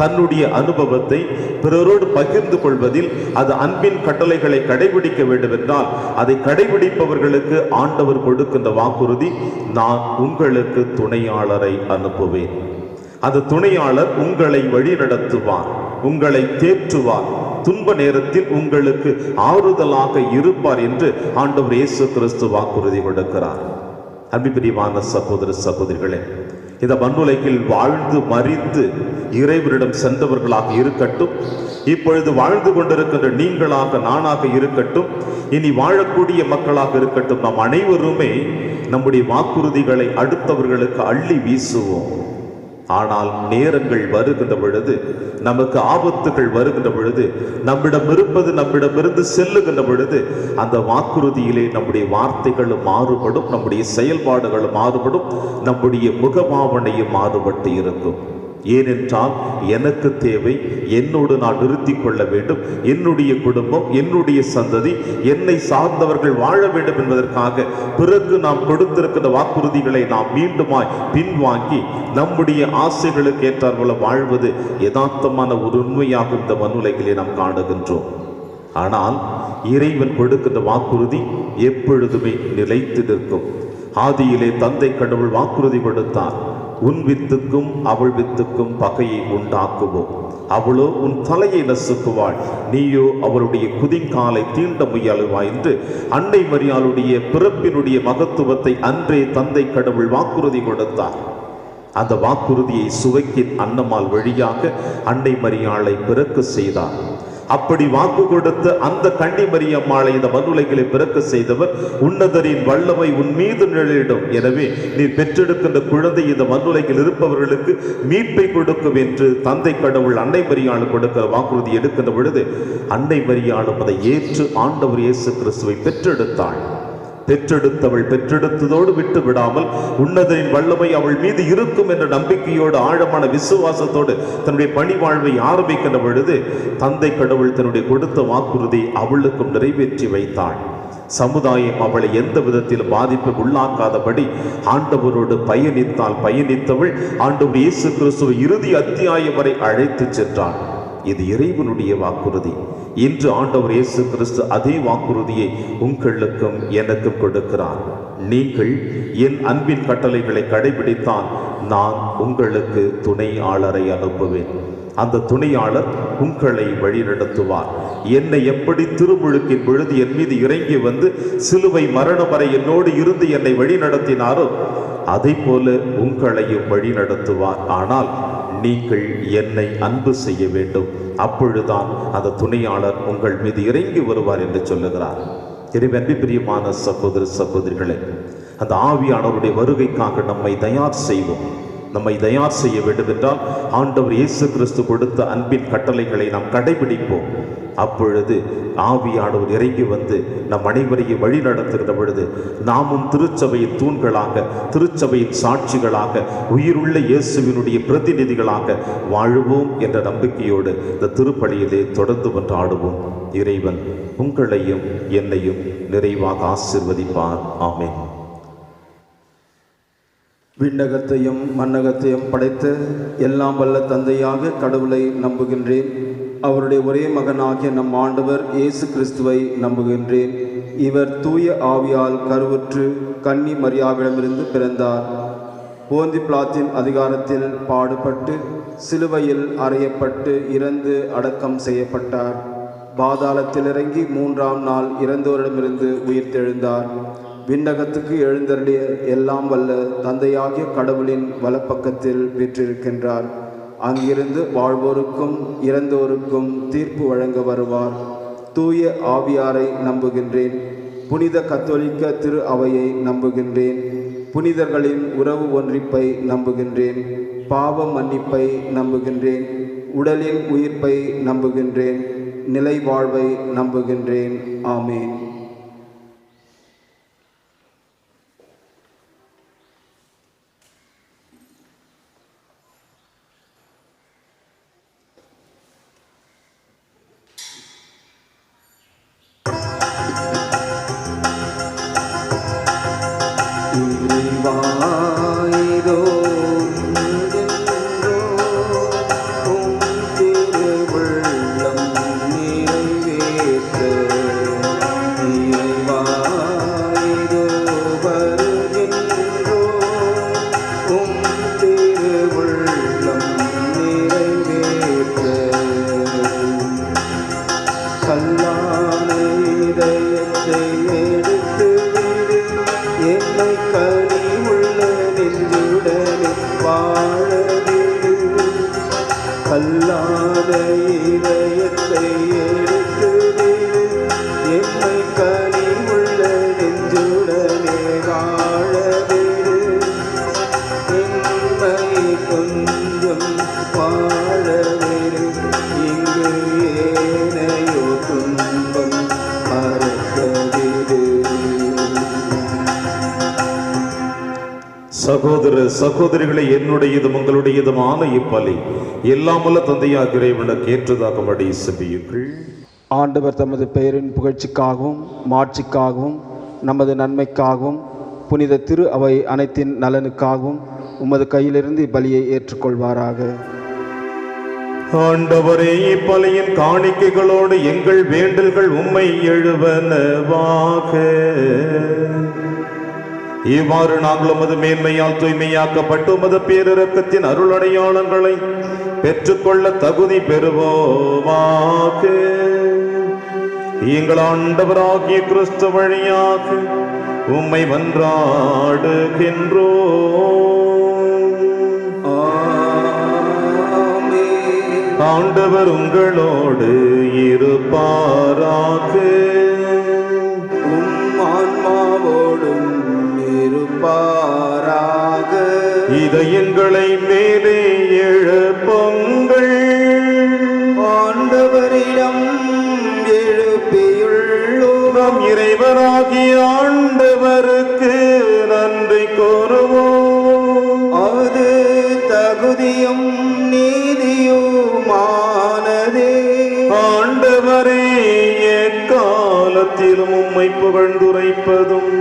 தன்னுடைய அனுபவத்தை பிறரோடு பகிர்ந்து கொள்வதில் அது அன்பின் கட்டளைகளை கடைபிடிக்க வேண்டும் என்றால், அதை கடைபிடிப்பவர்களுக்கு ஆண்டவர் கொடுக்கின்ற வாக்குறுதி, நான் உங்களுக்கு துணையாளரை அனுப்புவேன். அந்த துணையாளர் உங்களை வழிநடத்துவார், உங்களை தேற்றுவார், துன்ப நேரத்தில் உங்களுக்கு ஆறுதலாக இருப்பார் என்று ஆண்டவர் இயேசு கிறிஸ்து வாக்குறுதி கொடுக்கிறார். அன்பிற்குரிய சகோதர சகோதரிகளே, இந்த மண்ணுலகில் வாழ்ந்து மரித்து இறைவனிடம் சென்றவர்களாக இருக்கட்டும், இப்பொழுது வாழ்ந்து கொண்டிருக்கின்ற நீங்களாக நானாக இருக்கட்டும், இனி வாழக்கூடிய மக்களாக இருக்கட்டும், நாம் அனைவருமே நம்முடைய வாக்குறுதிகளை அடுத்தவர்களுக்கு அள்ளி வீசுவோம். ஆனால் நேரங்கள் வருகின்ற பொழுது, நமக்கு ஆபத்துகள் வருகின்ற பொழுது, நம்மிடம் இருப்பது நம்மிடமிருந்து செல்லுகின்ற பொழுது, அந்த வாக்குறுதியிலே நம்முடைய வார்த்தைகளும் மாறுபடும், நம்முடைய செயல்பாடுகளும் மாறுபடும், நம்முடைய முகபாவனையும் மாறுபட்டு இருக்கும். ஏனென்றால் எனக்கு தேவை, என்னோடு நான் நிறுத்தி கொள்ள வேண்டும், என்னுடைய குடும்பம், என்னுடைய சந்ததி, என்னை சார்ந்தவர்கள் வாழ வேண்டும் என்பதற்காக பிறகு நாம் கொடுத்திருக்கிற வாக்குறுதிகளை நாம் மீண்டுமாய் பின்வாங்கி நம்முடைய ஆசைகளுக்கு ஏற்றார் போல வாழ்வது யதார்த்தமான ஒரு உண்மையாக இந்த மண்ணுலகிலே நாம் காணுகின்றோம். ஆனால் இறைவன் கொடுக்கின்ற வாக்குறுதி எப்பொழுதுமே நிலைத்து நிற்கும். ஆதியிலே தந்தை கடவுள் வாக்குறுதி கொடுத்தார், உன் வித்துக்கும் அவள் வித்துக்கும் பகையை உண்டாக்குவோம், அவளோ உன் தலையை நசுக்குவாள், நீயோ அவளுடைய குதிங்காலை தீண்ட முயலுவாய் என்று அன்னை மரியாளுடைய பிறப்பினுடைய மகத்துவத்தை அன்றே தந்தை கடவுள் வாக்குறுதி கொடுத்தார். அந்த வாக்குறுதியை சுவைக்கின் அன்னமால் வழியாக அன்னை மரியாளை பிறக்க செய்தார். அப்படி வாக்கு கொடுத்த அந்த கன்னி மரியம்மாளை இந்த மண்ணுலகிலே பிறக்க செய்தவர் உன்னதரின் வல்லமை உன் மீது நிழலிடும், எனவே நீ பெற்றெடுக்கின்ற குழந்தை இந்த மண்ணுலகில் இருப்பவர்களுக்கு மீட்பை கொடுக்கும் என்று தந்தை கடவுள் அன்னை மரியாள் கொடுக்கிற வாக்குறுதி எடுக்கின்ற பொழுது அன்னை மரியாளும் அதை ஏற்று ஆண்டவர் இயேசு கிறிஸ்துவை பெற்றெடுத்தாள். பெற்றெடுத்தவள் பெற்றெடுத்ததோடு விட்டு விடாமல் உன்னதரின் வல்லமை அவள் மீது இருக்கும் என்ற நம்பிக்கையோடு ஆழமான விசுவாசத்தோடு தன்னுடைய பணி வாழ்வை ஆரம்பிக்கின்ற பொழுது தந்தை கடவுள் தன்னுடைய கொடுத்த வாக்குறுதி அவளுக்கும் நிறைவேற்றி வைத்தாள். சமுதாயம் அவளை எந்த விதத்திலும் பாதிப்பு உள்ளாக்காதபடி ஆண்டவரோடு பயணித்தவள் ஆண்டவர் இயேசு கிறிஸ்துவை இறுதி அத்தியாயம் வரை அழைத்து சென்றாள். இது இறைவனுடைய வாக்குறுதி. இன்று ஆண்டவர் இயேசு கிறிஸ்து அதே வாக்குறுதியை உங்களுக்கும் எனக்கும் கொடுக்கிறார். நீங்கள் என் அன்பின் கட்டளைகளை கடைபிடித்தால் நான் உங்களுக்கு துணையாளரை அனுப்புவேன். அந்த துணையாளர் உங்களை வழிநடத்துவார். என்னை எப்படி திருமுழுக்கின் பொழுது என் மீது இறங்கி வந்து சிலுவை மரணம் வரை என்னோடு இருந்து என்னை வழி நடத்தினாரோ அதை போல உங்களையும் வழி நடத்துவார். ஆனால் நீங்கள் என்னை அன்பு செய்ய வேண்டும், அப்பொழுதுதான் அந்த துணையாளர் உங்கள் மீது இறங்கி வருவார் என்று சொல்லுகிறார். எனவே அன்பிற்குரிய சகோதர சகோதரிகளே, அந்த ஆவியானவருடைய வருகைக்காக நம்மை தயார் செய்வோம். நம்மை தயார் செய்ய வேண்டும் என்றால் ஆண்டவர் இயேசு கிறிஸ்து கொடுத்த அன்பின் கட்டளைகளை நாம் கடைபிடிப்போம். அப்பொழுது ஆவியானவர் இறங்கி வந்து நம் அனைவரையும் வழி நடத்துகிற பொழுது நாமும் திருச்சபையின் தூண்களாக, திருச்சபையின் சாட்சிகளாக, உயிருள்ள இயேசுவினுடைய பிரதிநிதிகளாக வாழுவோம் என்ற நம்பிக்கையோடு இந்த திருப்பலியிலே தொடர்ந்து கொண்டாடுவோம். இறைவன் உங்களையும் என்னையும் நிறைவாக ஆசீர்வதிப்பார். ஆமென். விண்ணகத்தையும் மண்ணகத்தையும் படைத்த எல்லாம் வல்ல தந்தையாக கடவுளை நம்புகின்றேன். அவருடைய ஒரே மகனாகிய நம் ஆண்டவர் இயேசு கிறிஸ்துவை நம்புகின்றேன். இவர் தூய ஆவியால் கருவுற்று கன்னி மரியாவிடமிருந்து பிறந்தார். போந்தி பிலாத்தின் அதிகாரத்தில் பாடுபட்டு சிலுவையில் அறையப்பட்டு இறந்து அடக்கம் செய்யப்பட்டார். பாதாளத்தில் இறங்கி 3ஆம் நாள் இறந்தோரிடமிருந்து உயிர்த்தெழுந்தார். விண்ணகத்துக்கு எழுந்தருளிய எல்லாம் வல்ல தந்தையாகிய கடவுளின் வலப்பக்கத்தில் பெற்றிருக்கின்றார். அங்கிருந்து வாழ்வோருக்கும் இறந்தோருக்கும் தீர்ப்பு வழங்க வருவார். தூய ஆவியாரை நம்புகின்றேன். புனித கத்தோலிக்க திரு அவையை நம்புகின்றேன். புனிதர்களின் உறவு ஒன்றிப்பை நம்புகின்றேன். பாவ மன்னிப்பை நம்புகின்றேன். உடலின் உயிர்ப்பை நம்புகின்றேன். நிலை வாழ்வை நம்புகின்றேன். ஆமென். சகோதர சகோதரிகளை, என்னுடையதும் உங்களுடையதுமான இப்பலி எல்லாம் வல்ல தந்தையாக இறைவனுக்கு ஏற்றதாகும்படி செபியுங்கள். ஆண்டவர் தமது பெயரின் புகழ்ச்சிக்காகவும் மாட்சிக்காகவும் நமது நன்மைக்காகவும் புனித திரு அவை அனைத்தின் நலனுக்காகவும் உமது கையிலிருந்து இப்பலியை ஏற்றுக்கொள்வாராக. ஆண்டவரே, இப்பலியின் காணிக்கைகளோடு எங்கள் வேண்டல்கள் உம்மை எழுவனவாக. இவ்வாறு நாங்கள் உமது மேன்மையால் தூய்மையாக்கப்பட்டு உமது பேரிரக்கத்தின் அருள் அடையாளங்களை பெற்றுக்கொள்ள தகுதி பெறுவோமாக. எங்கள் ஆண்டவராகிய கிறிஸ்து வழியாக உம்மை மன்றாடுகின்றோம். ஆண்டவர் உங்களோடு இருப்பாராக. ஆன்மாவோடும் இருப்பாராக. இதயங்களை மேலே எழுப்புங்கள். ஆண்டவரிடம் எழுப்பியுள்ளோம். நம் இறைவராகிய ஆண்டவருக்கு நன்றி கூறுவோம். அது தகுதியும் நீதியுமானதே. ஆண்டவரே, எக்காலத்திலும் உம்மை புகழ்ந்துரைப்பதும்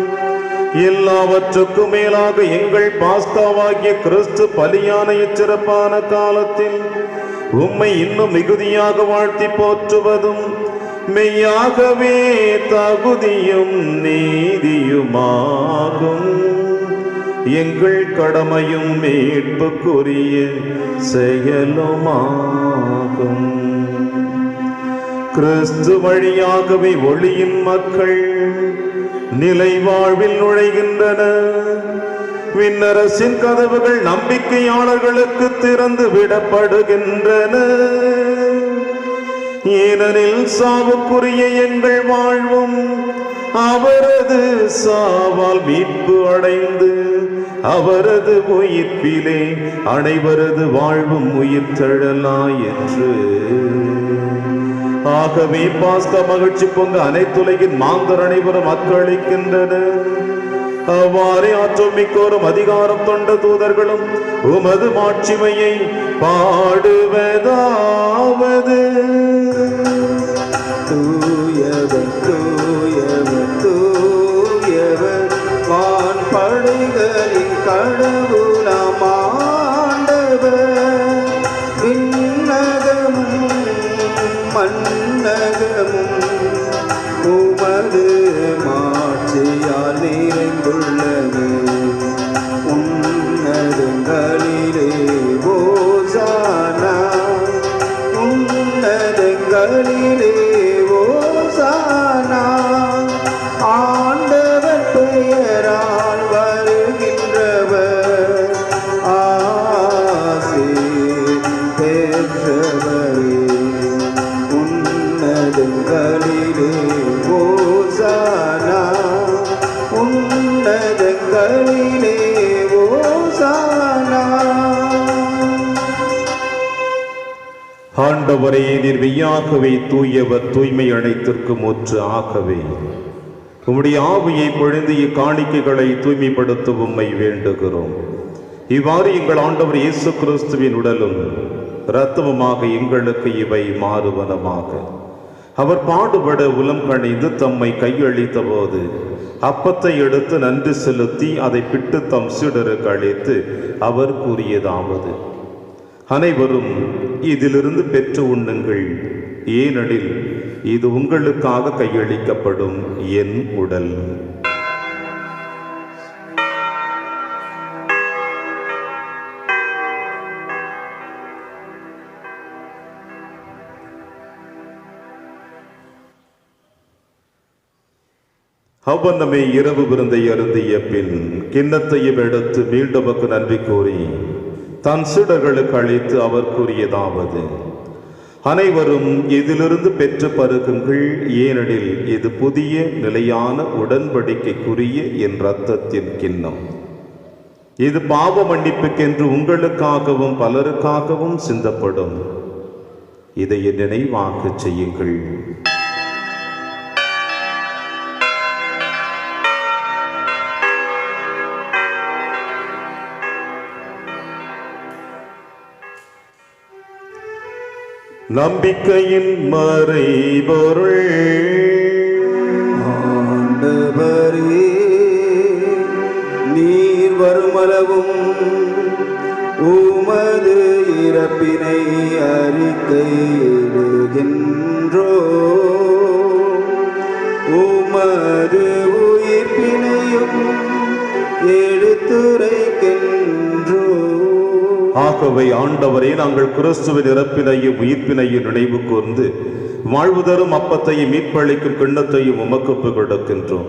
எல்லாவற்றுக்கும் மேலாக எங்கள் பாஸ்காவாகிய கிறிஸ்து பலியான இச்சிறப்பான காலத்தில் உம்மை இன்னும் மிகுதியாக வாழ்த்தி போற்றுவதும் மெய்யாகவே தகுதியும் நீதியுமாகும். எங்கள் கடமையும் மீட்புக்குரிய செயலுமாகும். கிறிஸ்து வழியாகவே ஒளியின் மக்கள் நிலை வாழ்வில் நுழைகின்றனர். விண்ணரசின் கதவுகள் நம்பிக்கையாளர்களுக்கு திறந்து விடப்படுகின்றன. ஏனெனில் சாவுக்குரிய எங்கள் வாழ்வும் அவரது சாவால் மீட்பு அடைந்து அவரது உயிர்ப்பிலே அனைவரது வாழ்வும் உயிர் தழலாயிற்று. ஆகவே பாஸ்கா மகிழ்ச்சி பொங்க அனைத்துலகின் மாந்தர் அனைவரும் அக்களிக்கின்றனர். அவ்வாறே ஆற்றல் மிக்கோரும் அதிகாரம் தொண்ட தூதர்களும் உமது மாட்சிமையை பாடுவதாவது. தூயவர் தூயவர் தூயவர் வான்படைகளின் கடவுளாம் ஆண்டவர். விண்ணகமும் மன்னகமும் உமது மாட்சியால் நிறைந்துள்ளது. உன்னதங்களிலே ஓசானா, உன்னதங்களிலே ஓசானா. ஆண்டவர் பெயரால் வருகின்றவர் ஆசி பெற்றவரே. உன்னதங்களிலே ஓசானா, உன்னதங்களிலே மெய்யாகவே தூயவர், தூய்மை அனைத்திற்கும் ஒற்று ஆகவே உம்முடைய ஆவியை பொழிந்து இக்காணிக்கைகளை தூய்மைப்படுத்த உம்மை வேண்டுகிறோம். இவ்வாறு எங்கள் ஆண்டவர் இயேசு கிறிஸ்துவின் உடலும் இரத்தமுமாக எங்களுக்கு இவை மாறுவனமாக. அவர் பாடுபட உளம் கணிந்து தம்மை கையளித்த போது அப்பத்தை எடுத்து நன்றி செலுத்தி அதை பிட்டு தம் சீடருக்கு அளித்து அவர் கூறியதாவது: அனைவரும் இதிலிருந்து பெற்று உண்ணுங்கள், ஏனெனில் இது உங்களுக்காக கையளிக்கப்படும் என் உடல். அவ்வண்ணமே இரவு விருந்தை அருந்திய பின் கிண்ணத்தையும் எடுத்து மீண்டுமக்கு நன்றி கூறி தன் சீடர்களுக்கு அளித்து அவர் கூறியதாவது: அனைவரும் இதிலிருந்து பெற்று பருகுங்கள், ஏனெனில் இது புதிய நிலையான உடன்படிக்கைக்குரிய என் இரத்தத்தின் கிண்ணம். இது பாவ மன்னிப்புக்கென்று உங்களுக்காகவும் பலருக்காகவும் சிந்தப்படும். இதை நினைவாக செய்யுங்கள். நம்பிக்கையின் மறைபொருள் ஆண்டவரே, நீர் வருமளவும் உமது இறப்பினை அறிக்கையிடுகின்றோ, உமது உயிர்ப்பினையும் எடுத்துரைக்கின்றோ. ஆகவே ஆண்டவரே, நாங்கள் கிறிஸ்துவின் இறப்பினையும் உயிர்ப்பினையும் நினைவு கூர்ந்து வாழ்வு தரும் அப்பத்தையும் மீட்பளிக்கும் கிண்ணத்தையும் உமக்கு கொடுக்கின்றோம்.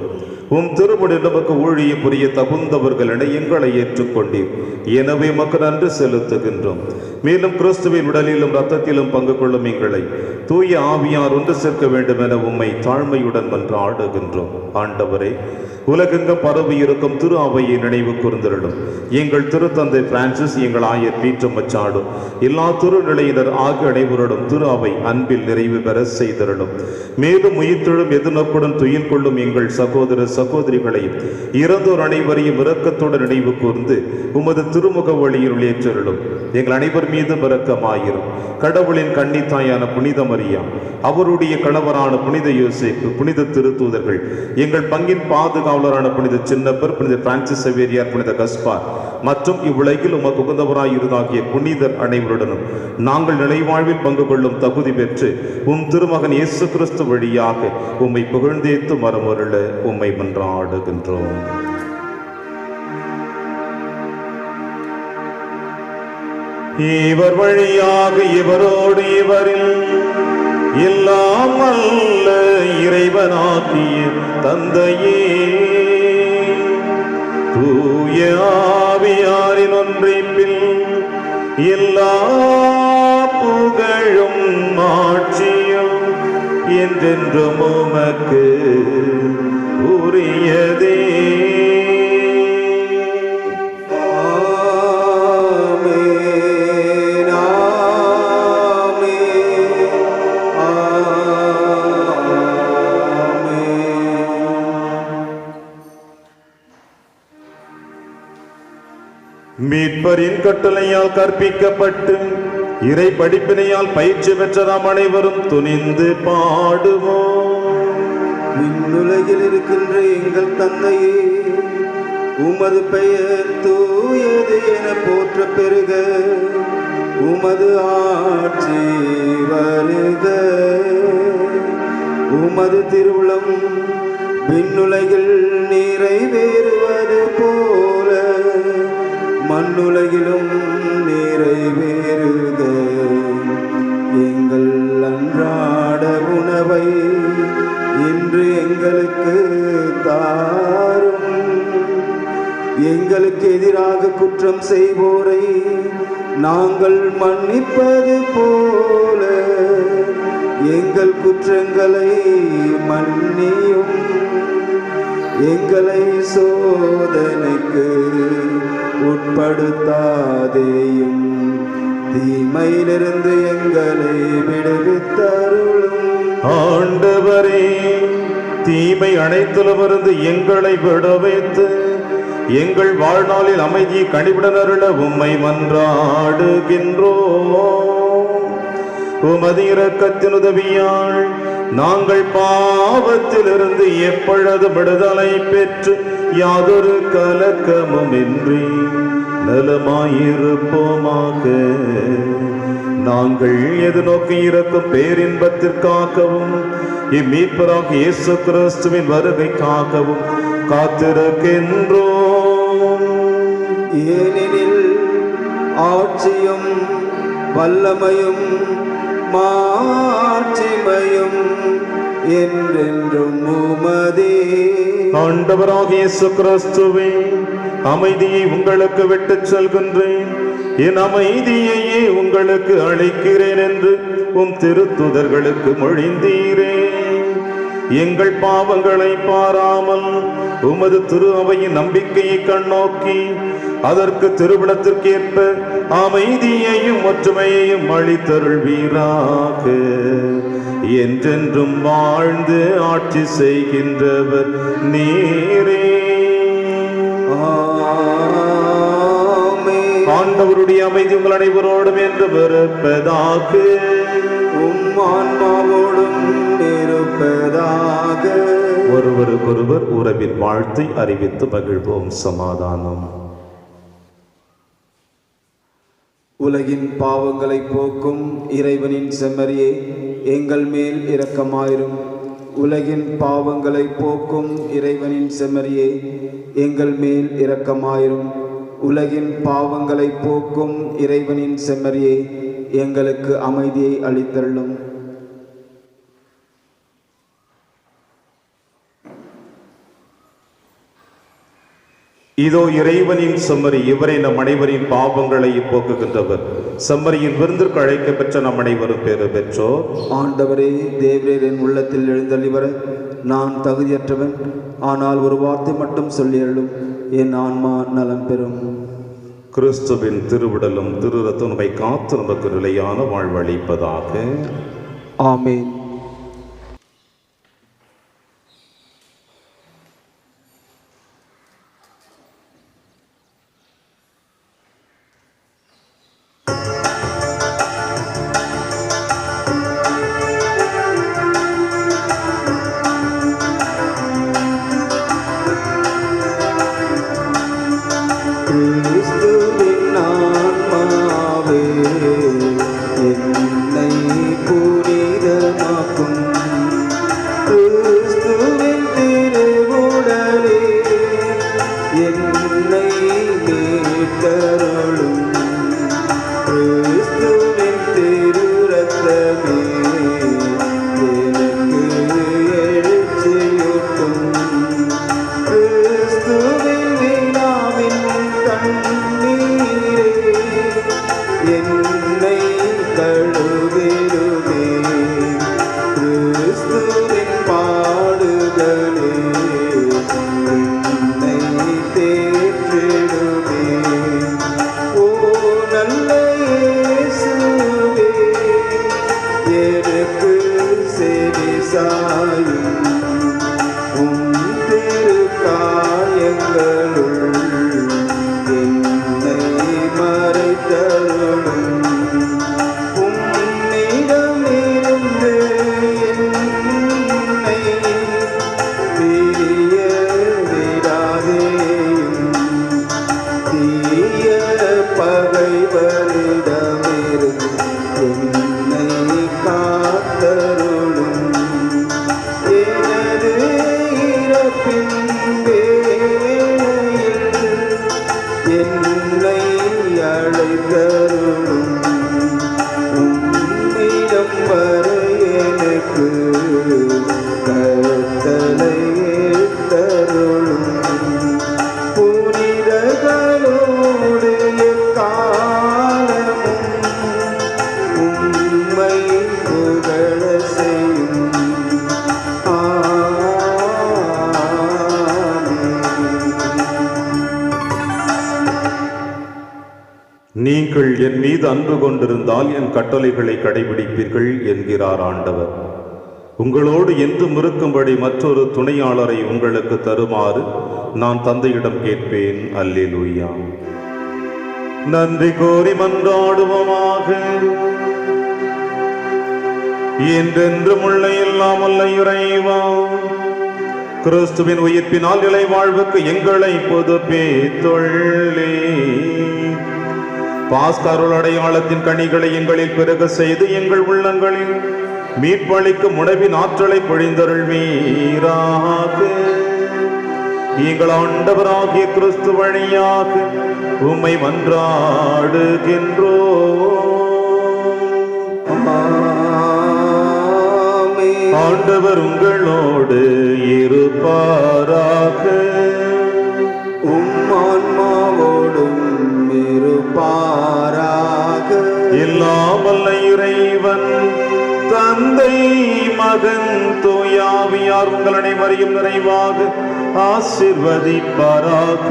உம் திருமுடி நமக்கு ஊழிய புரிய தகுந்தவர்கள் என எங்களை ஏற்றுக்கொண்டீர். எனவே உமக்கு நன்றி செலுத்துகின்றோம். மேலும் கிறிஸ்துவின் உடலிலும் இரத்தத்திலும் பங்கு கொள்ளும் எங்களை தூய ஆவியார் ஒன்று சேர்க்க வேண்டும் என உம்மை தாழ்மையுடன் மன்றாடுகின்றோம். ஆண்டவரே, உலகெங்கும் பரவி இருக்கும் திரு அவையை நினைவு கூர்ந்திருளும். எங்கள் திருத்தந்தை பிரான்சிஸ், எங்கள் ஆயர் பீட்டர் மச்சாடு, எல்லா திருநிலையினர் ஆகிய அனைவரோடும் திரு அவை அன்பில் நிறைவு பெற செய்திருளும். மேலும் உயிர்த்தெழும் எதிர்நோக்குடன் துயில் கொள்ளும் எங்கள் சகோதர சகோதரிகளையும் இறந்தோர் அனைவரையும் இரக்கத்துடன் நினைவு கூர்ந்து உமது திருமுக வழியில் ஏற்றிருளும். எங்கள் அனைவர் மீது இரக்கமாயிரும். கடவுளின் கன்னித்தாயான புனித மரியா, அவருடைய கணவரான புனித யோசேப்பு, புனித திருத்தூதர்கள், எங்கள் பங்கின் பாதுகாவலரான புனித சின்னப்பர், புனித பிரான்சிஸ் சேவியர், புனித கஸ்பார் மற்றும் இவ்வுலகில் உமக்கு உகந்தவராய் இருந்தாகிய புனிதர் அனைவருடனும் நாங்கள் நிலைவாழ்வில் பங்கு கொள்ளும் தகுதி பெற்று உம் திருமகன் இயேசு கிறிஸ்து வழியாக உம்மை புகழ்ந்தேத்து மரமருள உம்மை மன்றாடுகின்றோம். இவர் வழியாக இவரோடு இவரில் எல்லாம் அல்ல இறைவனாகிய தந்தையே, தூய ஆவியாரின் ஒன்றிப்பில் எல்லா புகழும் ஆட்சியும் என்றென்றும் உமக்கு உரியதே. மீட்பரின் கட்டளையால் கற்பிக்கப்பட்டு இறை படிப்பினையால் பயிற்சி பெற்ற நாம் அனைவரும் துணிந்து பாடுவோம். விண்ணுலகில் இருக்கின்ற எங்கள் தந்தையே, உமது பெயர் தூயது என போற்ற பெருக, உமது ஆட்சி வருக, உமது திருவுளம் விண்ணுலகில் நிறைவேறுவது போல மண்ணுலகிலும் நிறைவேறுக. எங்கள் அன்றாட உணவை இன்று எங்களுக்கு தாரும். எங்களுக்கு எதிராக குற்றம் செய்வோரை நாங்கள் மன்னிப்பது போல எங்கள் குற்றங்களை மன்னியும். எங்களை சோதனைக்கு உட்படுத்தாதேயும், தீமையிலிருந்து எங்களை விடுவித்தருளும். ஆண்டவரே, தீமை அனைத்திலுமிருந்து எங்களை விடுவித்து எங்கள் வாழ்நாளில் அமைதியை கனிவுடன் உம்மை மன்றாடுகின்றோம். உமது இரக்கத்தின் உதவியால் நாங்கள் பாவத்திலிருந்து எப்பொழுது விடுதலை பெற்று யாதொரு கலக்கமுமின்றி நலமாயிருப்போமாக. நாங்கள் எதிர்நோக்கி இருக்கும் பேரின்பத்திற்காகவும் இம்மீட்பராக இயேசு கிறிஸ்துவின் வருகைக்காகவும் காத்திருக்கின்றோம். ஏனெனில் ஆட்சியும் வல்லமையும் மாட்சிமையும் என்றென்றும் உமதே. ஆண்டவராக இயேசு கிறிஸ்துவே, அமைதியை உங்களுக்கு விட்டுச் செல்கின்றேன், என் அமைதியையே உங்களுக்கு அளிக்கிறேன் என்று உம் திருத்துதர்களுக்கு மொழிந்தீரே. எங்கள் பாவங்களை பாராமல் உமது திரு அவையின் நம்பிக்கையை கண்ணோக்கி அதற்கு திருவிடத்திற்கேற்ப அமைதியையும் ஒற்றுமையையும் அளித்தருள்வீராக. என்றென்றும் வாழ்ந்து ஆட்சி செய்கின்றவர் நீரே. ஆண்டவருடைய அமைதி உங்கள் அனைவரோடும் என்று இருப்பதாக. உம் ஆன்மாவோடும் இருப்பதாக. ஒருவருக்கொருவர் உறவின் வாழ்த்தை அறிவித்து மகிழ்வோம். சமாதானம். உலகின் பாவங்களை போக்கும் இறைவனின் செம்மறியே, எங்கள் மேல் இரக்கமாயிரும். உலகின் பாவங்களை போக்கும் இறைவனின் செம்மறியே, எங்கள் மேல் இரக்கமாயிரும். உலகின் பாவங்களை போக்கும் இறைவனின் செம்மறியே, எங்களுக்கு அமைதியை அளித்தருளும். இதோ இறைவனின் செம்மறி, இவரை நம் அனைவரின் பாவங்களை போக்குகின்றவர். செம்மறியின் விருந்திற்கு அழைக்க பெற்ற நம் அனைவரும் பேறு பெற்றோர். ஆண்டவரே, தேவரீர் என் உள்ளத்தில் எழுந்தள்ளிவர நான் தகுதியற்றவன். ஆனால் ஒரு வார்த்தை மட்டும் சொல்லியருளும், என் ஆன்மா நலம் பெறும். கிறிஸ்துவின் திருவிடலும் திரு ரத்தனுமை காத்து நமக்கு நிலையான வாழ்வளிப்பதாக. ஆமென். கிறிஸ்துவின் ஆன்மாவே, என்னை புனிதமாக்கும். கிறிஸ்துவின் திருவுடலே, என்னை மீட்டருளும். கிறிஸ்துவின் திரு ரத்தமே, எனக்கு எழுச்சியூட்டும். கிறிஸ்துவின் விழாவின் தண்ணீரே, என்னை கழுவிடுமே. கிறிஸ்துவின் பாடுகளே, என்னை தேற்றிடுமே. ஓ நல்ல இயேசுவே, எனக்கு செவி சாயும். உம் திருக்காயங்களுள் என்னை மறைத்தருளும். உம்மிடமிருந்து என்னை பிரிய விடாதேயும். தீய பகைவரிடமிருந்து என்னை காத்தருளும். எனது இறப்பின் வேளையில் என்னை அழைத்தருளும். உம்மிடம் வர எனக்கு கட்டளையிட்டருளும். புனிதர்களோடு எக்காலமும் உம்மை புகழ செய்யும். ஆமென். நீங்கள் நீங்கள் என் மீது அன்பு கொண்டிருந்தால் என் கட்டளைகளை கடைபிடிப்பீர்கள் என்கிறார் ஆண்டவர். உங்களோடு என்றும் இருக்கும்படி மற்றொரு துணையாளரை உங்களுக்கு தருமாறு நான் தந்தையிடம் கேட்பேன். அல்லேலூயா. நன்றி கோரி மன்றாடுவோமாக. என்றென்றும் உள்ள எல்லாம் வல்ல இறைவா, கிறிஸ்துவின் உயிர்ப்பினால் நிலை வாழ்வுக்கு எங்களை புதுப்பித்துள்ளே. பாஸ்கருள் அடையாளத்தின் கனிகளை எங்களில் பெருக செய்து எங்கள் உள்ளங்களில் மீட்பளிக்கும் உணவின் ஆற்றலை பொழிந்தருள்வீராக. எங்கள் ஆண்டவராகிய கிறிஸ்து வழியாக உம்மை மன்றாடுகின்றோம். ஆண்டவர் உங்களோடு இருப்பாராக. ஆன்மாவோடும் இருப்பாராக. எல்லாம் வல்ல இறைவன் தந்தை, மகன், தூயாவியார் உங்கள் அனைவரையும் நிறைவாக ஆசீர்வதிப்பாராக.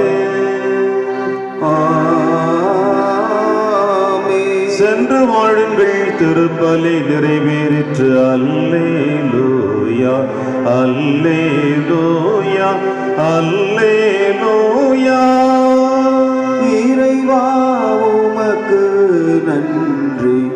சென்று வாழுங்கள், திருப்பலி நிறைவேறிற்று. அல்லேலூயா, அல்லேலூயா, அல்லேலூயா. இறைவா உமக்கு நன்றி.